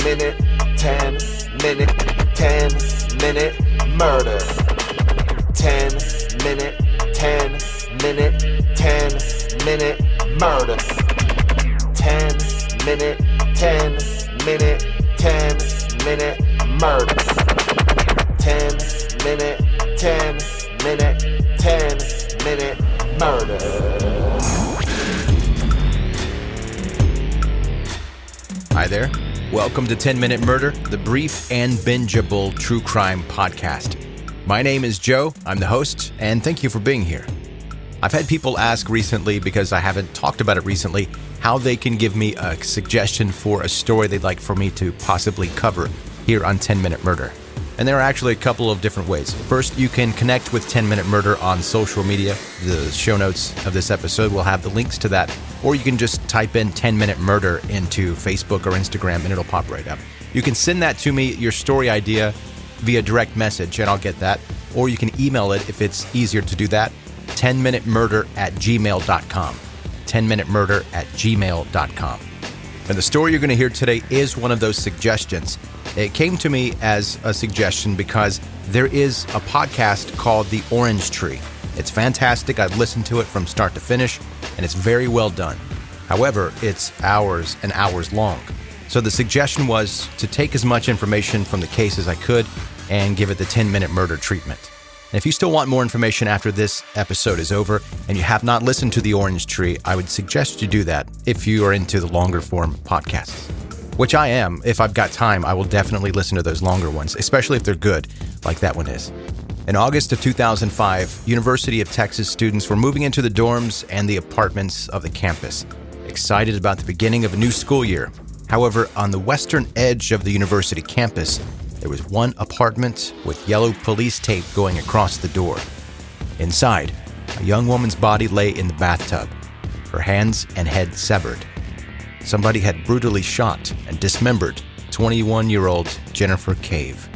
minute, 10 minute, 10 minute murder. 10 minute, 10 minute, 10 minute murder. 10 minute, 10 minute, 10 minute murder. 10 minute, 10 minute, 10 minute murder. Hi there. Welcome to 10 Minute Murder, the brief and bingeable true crime podcast. My name is Joe. I'm the host, and thank you for being here. I've had people ask recently, because I haven't talked about it recently, how they can give me a suggestion for a story they'd like for me to possibly cover here on 10 Minute Murder. And there are actually a couple of different ways. First, you can connect with 10 Minute Murder on social media. The show notes of this episode will have the links to that. Or you can just type in 10 Minute Murder into Facebook or Instagram and it'll pop right up. You can send that to me, your story idea, via direct message, and I'll get that. Or you can email it if it's easier to do that, 10minutemurder@gmail.com. 10minutemurder@gmail.com. And the story you're going to hear today is one of those suggestions. It came to me as a suggestion because there is a podcast called The Orange Tree. It's fantastic. I've listened to it from start to finish, and it's very well done. However, it's hours and hours long. So the suggestion was to take as much information from the case as I could and give it the 10-minute murder treatment. And if you still want more information after this episode is over and you have not listened to The Orange Tree, I would suggest you do that if you are into the longer form podcasts. Which I am. If I've got time, I will definitely listen to those longer ones, especially if they're good, like that one is. In August of 2005, University of Texas students were moving into the dorms and the apartments of the campus, excited about the beginning of a new school year. However, on the western edge of the university campus, there was one apartment with yellow police tape going across the door. Inside, a young woman's body lay in the bathtub, her hands and head severed. Somebody had brutally shot and dismembered 21-year-old Jennifer Cave.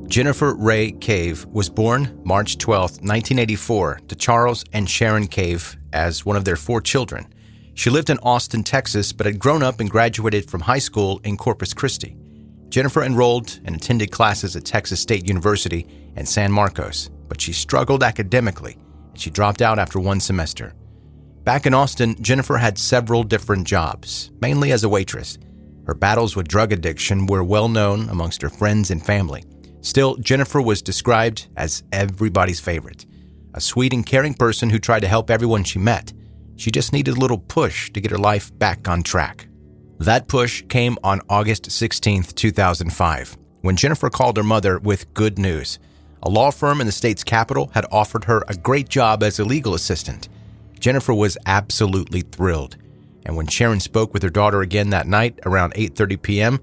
Jennifer Ray Cave was born March 12, 1984, to Charles and Sharon Cave as one of their 4 children. She lived in Austin, Texas, but had grown up and graduated from high school in Corpus Christi. Jennifer enrolled and attended classes at Texas State University and San Marcos, but she struggled academically. She dropped out after 1 semester. Back in Austin, Jennifer had several different jobs, mainly as a waitress. Her battles with drug addiction were well known amongst her friends and family. Still, Jennifer was described as everybody's favorite, a sweet and caring person who tried to help everyone she met. She just needed a little push to get her life back on track. That push came on August 16, 2005, when Jennifer called her mother with good news. A law firm in the state's capital had offered her a great job as a legal assistant. Jennifer was absolutely thrilled. And when Sharon spoke with her daughter again that night around 8:30 p.m.,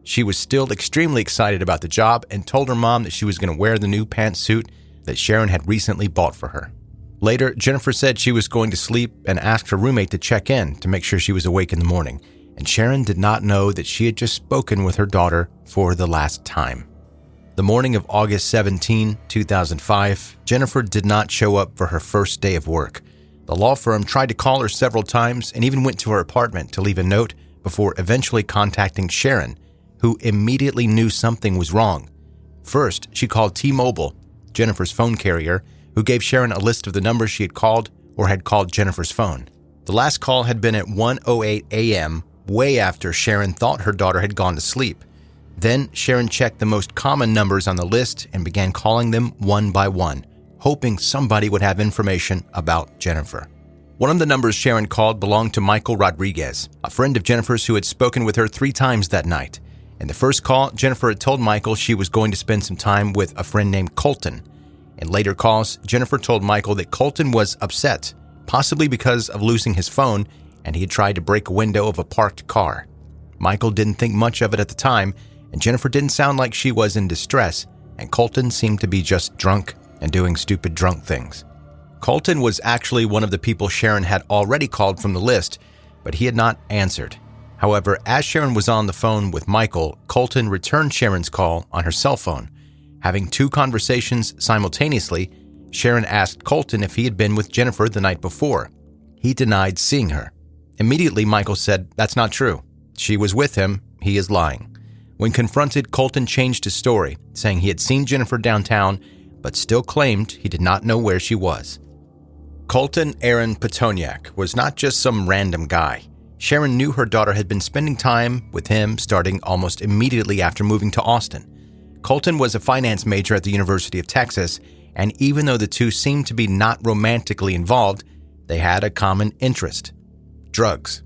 she was still extremely excited about the job and told her mom that she was going to wear the new pantsuit that Sharon had recently bought for her. Later, Jennifer said she was going to sleep and asked her roommate to check in to make sure she was awake in the morning. And Sharon did not know that she had just spoken with her daughter for the last time. The morning of August 17, 2005, Jennifer did not show up for her first day of work. The law firm tried to call her several times and even went to her apartment to leave a note before eventually contacting Sharon, who immediately knew something was wrong. First, she called T-Mobile, Jennifer's phone carrier, who gave Sharon a list of the numbers she had called or had called Jennifer's phone. The last call had been at 1:08 a.m., way after Sharon thought her daughter had gone to sleep. Then Sharon checked the most common numbers on the list and began calling them one by one, hoping somebody would have information about Jennifer. One of the numbers Sharon called belonged to Michael Rodriguez, a friend of Jennifer's who had spoken with her 3 times that night. In the first call, Jennifer had told Michael she was going to spend some time with a friend named Colton. In later calls, Jennifer told Michael that Colton was upset, possibly because of losing his phone, and he had tried to break a window of a parked car. Michael didn't think much of it at the time, and Jennifer didn't sound like she was in distress, and Colton seemed to be just drunk and doing stupid drunk things. Colton was actually one of the people Sharon had already called from the list, but he had not answered. However, as Sharon was on the phone with Michael, Colton returned Sharon's call on her cell phone. Having 2 conversations simultaneously, Sharon asked Colton if he had been with Jennifer the night before. He denied seeing her. Immediately, Michael said, "That's not true. She was with him. He is lying." When confronted, Colton changed his story, saying he had seen Jennifer downtown, but still claimed he did not know where she was. Colton Aaron Petoniak was not just some random guy. Sharon knew her daughter had been spending time with him starting almost immediately after moving to Austin. Colton was a finance major at the University of Texas, and even though the two seemed to be not romantically involved, they had a common interest: drugs.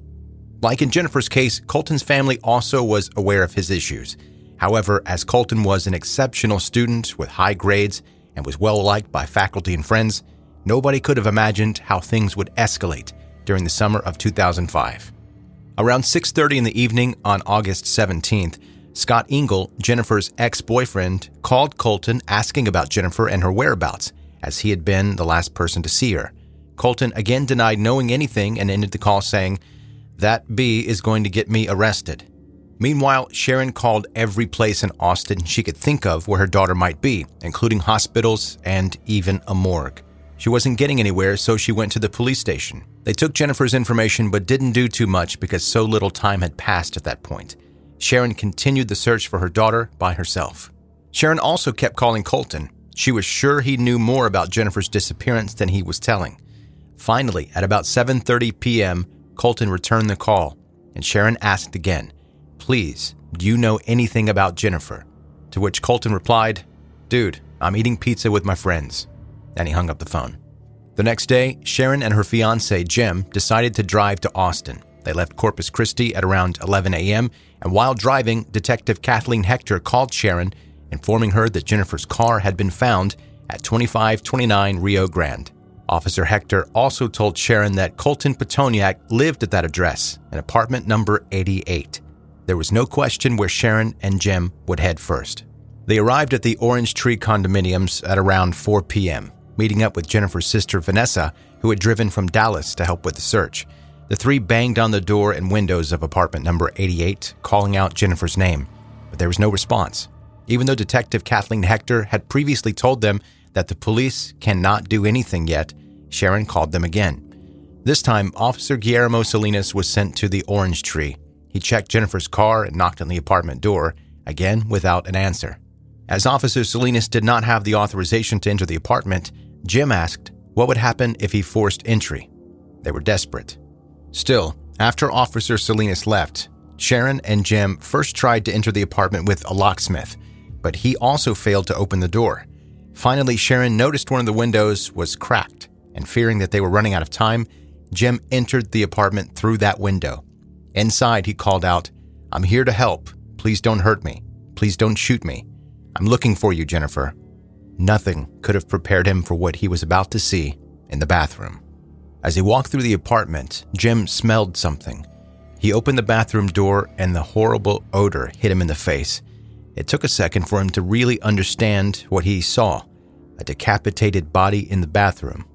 Like in Jennifer's case, Colton's family also was aware of his issues. However, as Colton was an exceptional student with high grades and was well-liked by faculty and friends, nobody could have imagined how things would escalate during the summer of 2005. Around 6:30 in the evening on August 17th, Scott Engel, Jennifer's ex-boyfriend, called Colton asking about Jennifer and her whereabouts, as he had been the last person to see her. Colton again denied knowing anything and ended the call saying, "That B is going to get me arrested." Meanwhile, Sharon called every place in Austin she could think of where her daughter might be, including hospitals and even a morgue. She wasn't getting anywhere, so she went to the police station. They took Jennifer's information but didn't do too much because so little time had passed at that point. Sharon continued the search for her daughter by herself. Sharon also kept calling Colton. She was sure he knew more about Jennifer's disappearance than he was telling. Finally, at about 7:30 p.m., Colton returned the call, and Sharon asked again, "Please, do you know anything about Jennifer?" To which Colton replied, "Dude, I'm eating pizza with my friends." And he hung up the phone. The next day, Sharon and her fiancé, Jim, decided to drive to Austin. They left Corpus Christi at around 11 a.m., and while driving, Detective Kathleen Hector called Sharon, informing her that Jennifer's car had been found at 2529 Rio Grande. Officer Hector also told Sharon that Colton Petoniak lived at that address, in apartment number 88. There was no question where Sharon and Jim would head first. They arrived at the Orange Tree condominiums at around 4 p.m., meeting up with Jennifer's sister Vanessa, who had driven from Dallas to help with the search. The three banged on the door and windows of apartment number 88, calling out Jennifer's name, but there was no response. Even though Detective Kathleen Hector had previously told them that the police cannot do anything yet, Sharon called them again. This time, Officer Guillermo Salinas was sent to the Orange Tree. He checked Jennifer's car and knocked on the apartment door, again without an answer. As Officer Salinas did not have the authorization to enter the apartment, Jim asked what would happen if he forced entry. They were desperate. Still, after Officer Salinas left, Sharon and Jim first tried to enter the apartment with a locksmith, but he also failed to open the door. Finally, Sharon noticed one of the windows was cracked, and fearing that they were running out of time, Jim entered the apartment through that window. Inside, he called out, "I'm here to help. Please don't hurt me. Please don't shoot me. I'm looking for you, Jennifer." Nothing could have prepared him for what he was about to see in the bathroom. As he walked through the apartment, Jim smelled something. He opened the bathroom door and the horrible odor hit him in the face. It took a second for him to really understand what he saw: a decapitated body in the bathroom.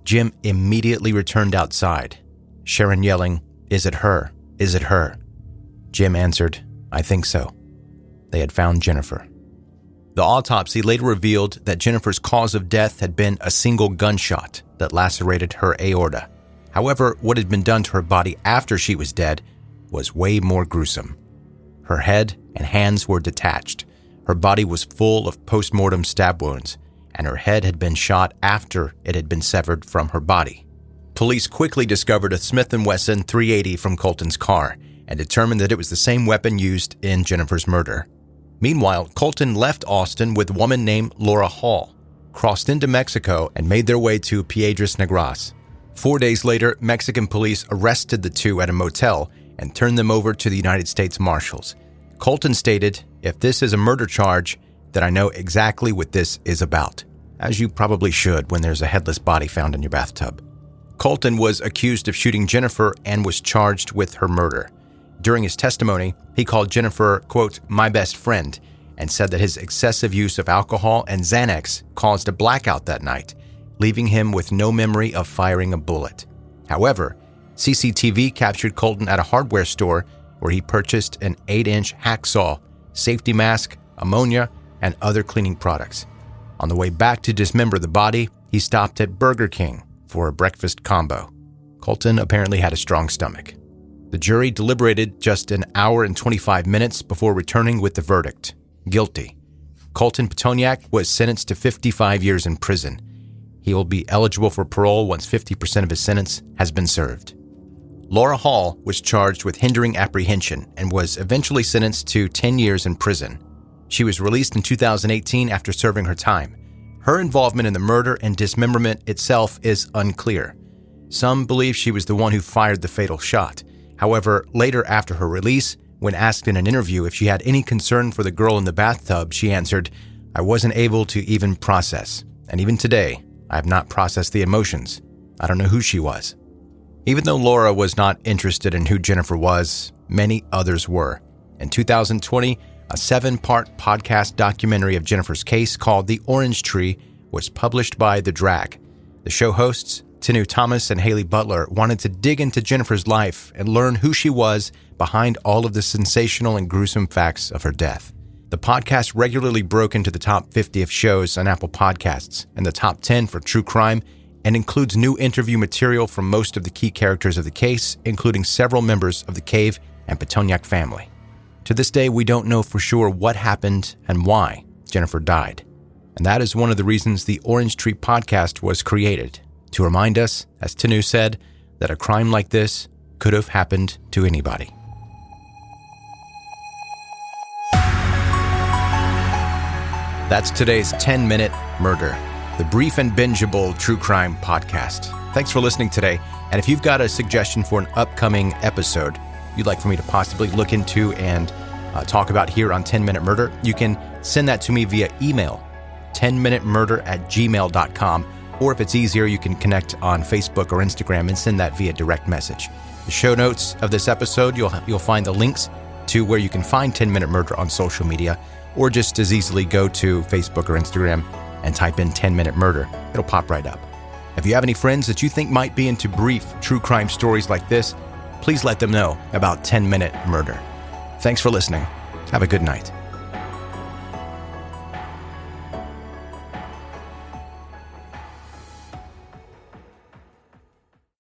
Jim immediately returned outside, Sharon yelling, "Is it her? Is it her?" Jim answered, "I think so." They had found Jennifer. The autopsy later revealed that Jennifer's cause of death had been a single gunshot that lacerated her aorta. However, what had been done to her body after she was dead was way more gruesome. Her head and hands were detached. Her body was full of post-mortem stab wounds, and her head had been shot after it had been severed from her body. Police quickly discovered a Smith & Wesson .380 from Colton's car and determined that it was the same weapon used in Jennifer's murder. Meanwhile, Colton left Austin with a woman named Laura Hall, crossed into Mexico, and made their way to Piedras Negras. 4 days later, Mexican police arrested the two at a motel and turned them over to the United States Marshals. Colton stated, "If this is a murder charge, then I know exactly what this is about," as you probably should when there's a headless body found in your bathtub. Colton was accused of shooting Jennifer and was charged with her murder. During his testimony, he called Jennifer, quote, "my best friend," and said that his excessive use of alcohol and Xanax caused a blackout that night, leaving him with no memory of firing a bullet. However, CCTV captured Colton at a hardware store where he purchased an 8-inch hacksaw, safety mask, ammonia, and other cleaning products. On the way back to dismember the body, he stopped at Burger King for a breakfast combo. Colton apparently had a strong stomach. The jury deliberated just an hour and 25 minutes before returning with the verdict: guilty. Colton Petoniak was sentenced to 55 years in prison. He will be eligible for parole once 50% of his sentence has been served. Laura Hall was charged with hindering apprehension and was eventually sentenced to 10 years in prison. She was released in 2018 after serving her time. Her involvement in the murder and dismemberment itself is unclear. Some believe she was the one who fired the fatal shot. However, later after her release, when asked in an interview if she had any concern for the girl in the bathtub, she answered, "I wasn't able to even process. And even today, I have not processed the emotions. I don't know who she was." Even though Laura was not interested in who Jennifer was, many others were. In 2020, a 7-part podcast documentary of Jennifer's case called The Orange Tree was published by The Drag. The show hosts, Tinu Thomas and Haley Butler, wanted to dig into Jennifer's life and learn who she was behind all of the sensational and gruesome facts of her death. The podcast regularly broke into the top 50 of shows on Apple Podcasts and the top 10 for true crime, and includes new interview material from most of the key characters of the case, including several members of the Cave and Petoniak family. To this day, we don't know for sure what happened and why Jennifer died. And that is one of the reasons the Orange Tree podcast was created, to remind us, as Tinu said, that a crime like this could have happened to anybody. That's today's 10-Minute Murder, the brief and bingeable true crime podcast. Thanks for listening today. And if you've got a suggestion for an upcoming episode you'd like for me to possibly look into and talk about here on 10-Minute Murder, you can send that to me via email, 10minutemurder@gmail.com. Or if it's easier, you can connect on Facebook or Instagram and send that via direct message. The show notes of this episode, you'll find the links to where you can find 10-Minute Murder on social media, or just as easily go to Facebook or Instagram and type in 10-Minute Murder. It'll pop right up. If you have any friends that you think might be into brief true crime stories like this, please let them know about 10-Minute Murder. Thanks for listening. Have a good night.